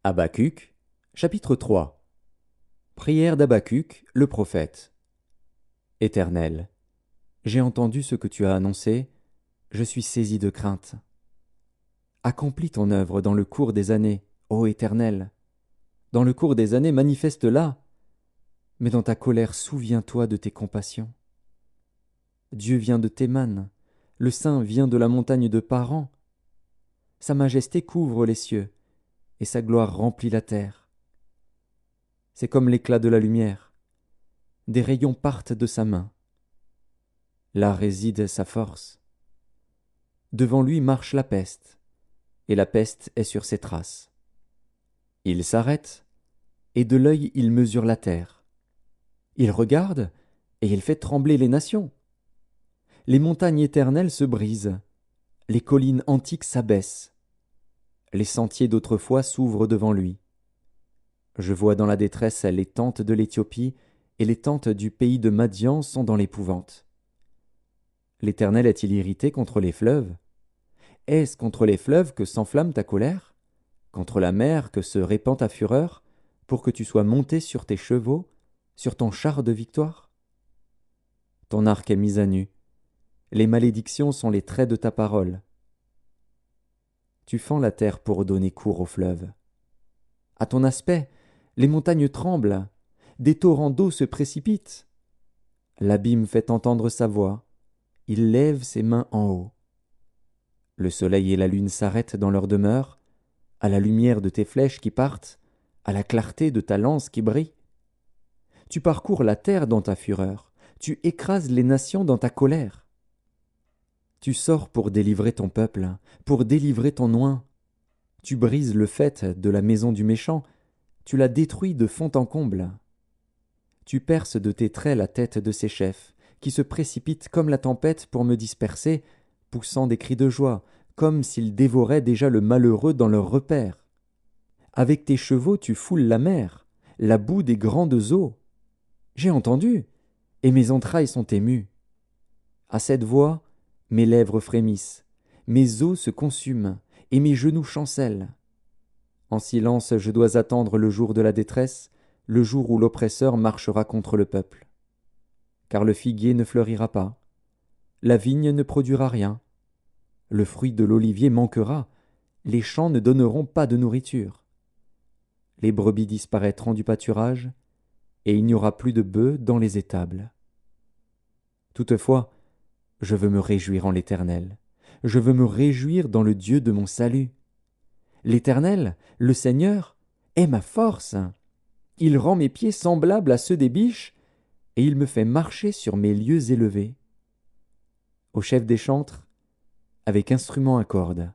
Habacuc, chapitre 3. Prière d'Habacuc, le prophète. Éternel, j'ai entendu ce que tu as annoncé, je suis saisi de crainte. Accomplis ton œuvre dans le cours des années, ô Éternel. Dans le cours des années, manifeste-la, mais dans ta colère, souviens-toi de tes compassions. Dieu vient de Théman, le Saint vient de la montagne de Paran. Sa majesté couvre les cieux, et sa gloire remplit la terre. C'est comme l'éclat de la lumière. Des rayons partent de sa main. Là réside sa force. Devant lui marche la peste, et la peste est sur ses traces. Il s'arrête, et de l'œil il mesure la terre. Il regarde, et il fait trembler les nations. Les montagnes éternelles se brisent, les collines antiques s'abaissent. Les sentiers d'autrefois s'ouvrent devant lui. Je vois dans la détresse les tentes de l'Éthiopie, et les tentes du pays de Madian sont dans l'épouvante. L'Éternel est-il irrité contre les fleuves? Est-ce contre les fleuves que s'enflamme ta colère? Contre la mer que se répand ta fureur, pour que tu sois monté sur tes chevaux, sur ton char de victoire? Ton arc est mis à nu. Les malédictions sont les traits de ta parole. Tu fends la terre pour donner cours aux fleuves. À ton aspect, les montagnes tremblent, des torrents d'eau se précipitent. L'abîme fait entendre sa voix, il lève ses mains en haut. Le soleil et la lune s'arrêtent dans leur demeure, à la lumière de tes flèches qui partent, à la clarté de ta lance qui brille. Tu parcours la terre dans ta fureur, tu écrases les nations dans ta colère. Tu sors pour délivrer ton peuple, pour délivrer ton oint. Tu brises le faîte de la maison du méchant, tu la détruis de fond en comble. Tu perces de tes traits la tête de ses chefs, qui se précipitent comme la tempête pour me disperser, poussant des cris de joie, comme s'ils dévoraient déjà le malheureux dans leur repère. Avec tes chevaux tu foules la mer, la boue des grandes eaux. J'ai entendu, et mes entrailles sont émues. À cette voix, mes lèvres frémissent, mes os se consument, et mes genoux chancellent. En silence je dois attendre le jour de la détresse, le jour où l'oppresseur marchera contre le peuple. Car le figuier ne fleurira pas, la vigne ne produira rien, le fruit de l'olivier manquera, les champs ne donneront pas de nourriture. Les brebis disparaîtront du pâturage, et il n'y aura plus de bœufs dans les étables. Toutefois, je veux me réjouir en l'Éternel, je veux me réjouir dans le Dieu de mon salut. L'Éternel, le Seigneur, est ma force. Il rend mes pieds semblables à ceux des biches, et il me fait marcher sur mes lieux élevés. Au chef des chantres, avec instrument à cordes.